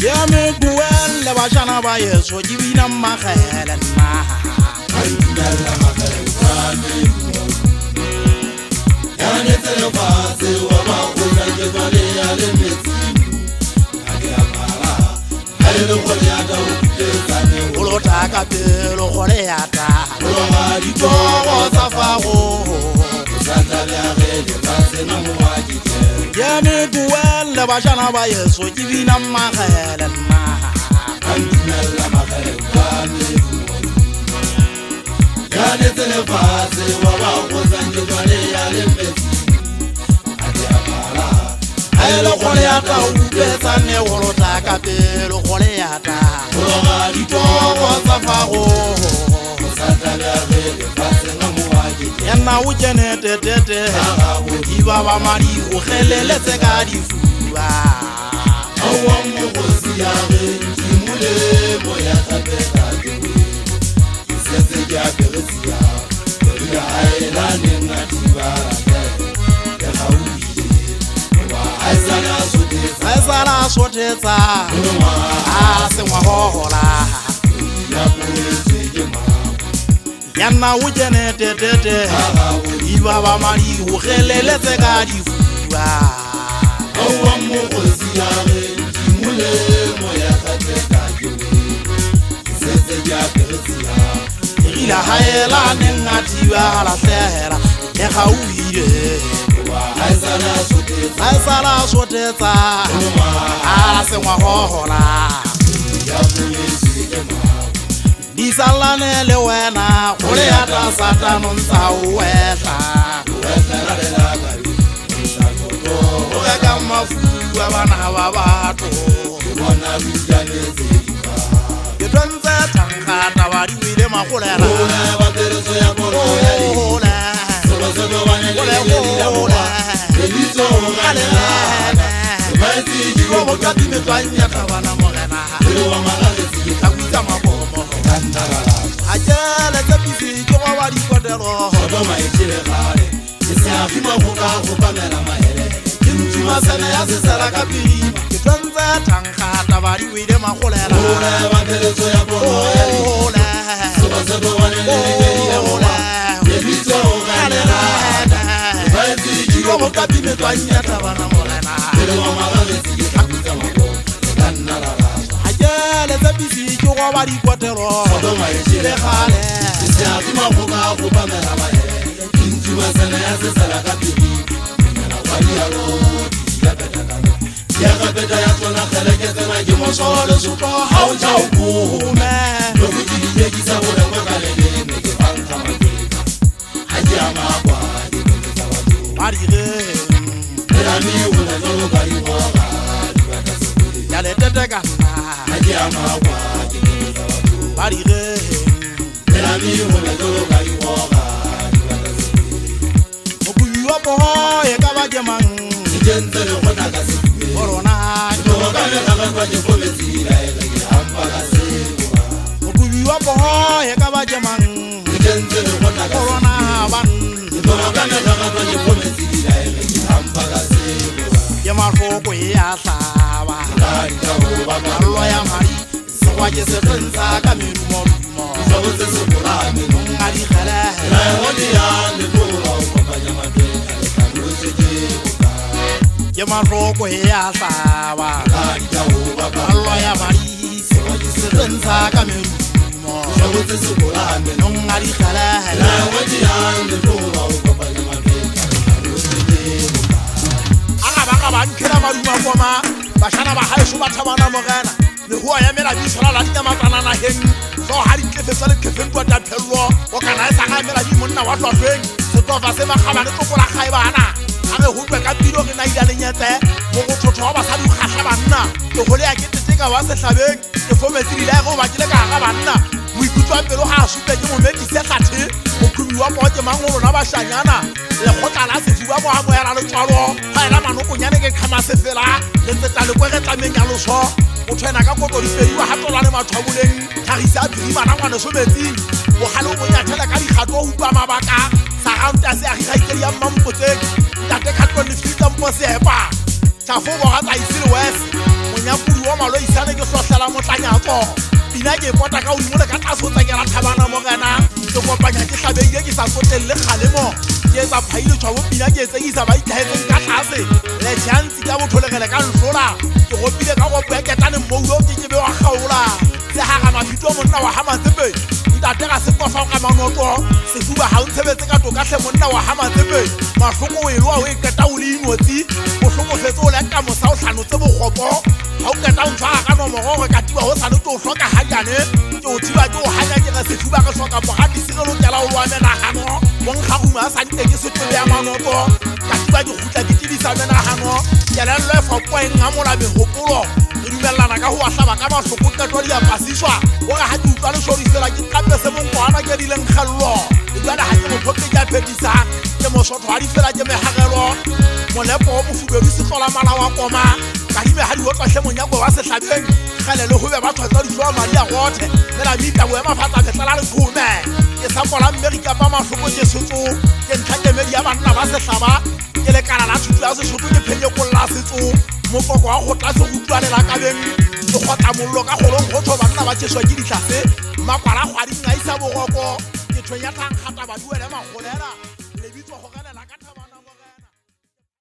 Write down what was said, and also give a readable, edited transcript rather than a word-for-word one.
ya me buelle ba jana ba yeso dibina magele na ayinela magele kane ya ne tsele fase wa ba go na ke bale ya le metsi ake apara ale le go ya ka o ke tsane o lo ta ka pelo gore ya ta lo ma di to go sa fa go sa tla ya ge le fase na mo wa di ya me buelle ba jana ba yeso dibina magele na ayinela magele kane ya ne tsele fase wa ba go na ke bale ya le metsi ake apara ale le gore ya ta o ke tsane o lo ta ka pelo gore ya ta lo ma di to go sa fa go sa tla ya ge le fase na mo wa di yena o jene tetete iba ba mari o gelele tse ka difuba awa mo go sia ge dimule mo ya tapeta ke se se ya beresia ya ela ne na tibara ke hauki wa aisana sote aisana sotetsa a se ngwa hola ya poetse ke ma yena o jene tetete iba ba mari o gelele tse ka difuba awa mo go sia ge dimule mo ya tapeta ke se se ya beresia ila haela ne ngatiba la hlehela e gauile aisana sotetsa a se ngwa hola disalane le wena gore ya ta satano ntsa o wetla o ka mafu a bana ba batho ke tshwantse thankgata ba di wile magolera bokatimetwanya tlhabana mogena tlhakwitsa mabomo a jele tsepisi ke go ba dikotelo masene ya sesela ka pirima ke tshwantse thankgata ba di wile magolera bokatimetwanya tlhabana mogena a jele tsepisi ke go ba dikotelo le gale ya kapeta ya tsona kgele ke tsena ke mosolo supo ha o ja o kume lo go di dikisa go le ka le ne ke banka makwela ha ke ama kwa di tsa batho ba di re era ni o na lo ka di boga di ba tsa se ya le tete ka ha ke ama kwa di tsa batho ba di re era ni o na lo ka di boga di ba tsa se o buiwa po ye ka ba jemang jente le gona ka se corona go ka le ga ka je go metsi la e ke hamba ka se o buiwa po ye ka ba jemang jente le gona ka corona ban go ka le ga ka je go metsi la e ke hamba ka se ye mafoko ya hlaba allo ya mari se wa je se tsa ka merumo mo go se se bolame ngadi khala la go di ya le go ba nya ma ke ka go se ke ye mafoko ya hlaba allo ya mari se wa je se tsa ka merumo go se se bolame ngadi khala la go di ya le go ba nya ma ke ka go se ke aga ba nkela maruma koma ba shana ba hae ba thabana mogena le ho ya mela di sala la di matana na heng so ha di kefe sale kefe kwa ta phello o kana e sanga mela di monna wa tlwafeng se tofa se ba khabane tlokola khae bana a re ho ka pilo ke na ida le nyetse mo go thotho ba sa di khahla banna ke hole ya ke teteka wa se hlabeng ke fometse di la go ba ke le ka ga banna mo ikutswa pelo ha supe ke mo medi se khathe mo khumi wa mo ke mangolo na ba shanyana le khotla la se fuwa mo ha mo ya la tswalo ha ela manoko nyane ke khama se fela le tsetla le kwere tlameng ya loso o tshwana ka koto di pedi wa hatola le mathwabuleng tlhagisa biri bana ngwane sometsing o halo mo nyathela ka dikgato o utlwa mabaka sa ganta se a gaitsedi ya mmampotseng ntate khatlo le fita mpo sepa tla fo go ga tsa isile west mo nya kudi wa malo isane ke sohlela motlanyako pina ke pota ka odimo le ka tlaso tsekela Thabana Morena ke kopanya ke hlabeile ke sa tsotelle kgalemo ke etsa phaile tshwa bo pina ke tseisa ba ithahetseng ka tlase le chance ka botholegele ka nhlola ke gopile ka go beketane mmoulo ke be wa kgaola se haga mafito monna wa Hamatsebe itatega se kofa ka manoto sefuba ha ntshebetse ka toka hle monna wa Hamatsebe mahloko e lwa o e keta o le inotsi o hlokofetse o le ka mosa o hlanotse bogopo ha o keta o ntshwara ka nomoro ka tiba ho sane o hloka hanyane ke o thiba ke o hanya ke re sefuba re hloka bogadi se re lokela o lwa menagano bonkgaguma a sante ke setlobe ya manoto ka tiba ke gutla ke tibisa menagano kelello e fopoeng ga mola megopolo re dumellana ka ho wa hlaba ka mahloko qeto di a pasiswa o re ha ke utlwa lesodi fela ke qape se monkwana ke di leng kgallo jwale ha ke mothope ke a phedisa ke mosotho ha di fela ke mehagelo molepo o mofubedu se tlola mala wa koma kadime ha di otlwa hle monyako wa sehlabeng gale le ho be ba tshwetsa dihlwa madi a gothe mela mita bo ema fatsa fetla le khume ke sapola America ba mahloko ke setso ke ntlhakemedi ya banna ba sehlaba ke le kana la thuto ya sesotho ke phenye kolla setso mokoko wa go tla se go utlwanela ka beng ke gotla mollo ka golong go tsho banna ba tsheswa ke ditlase makwala kgwadi nga isa bogoko ke tshwenya tlang khata ba duele magolera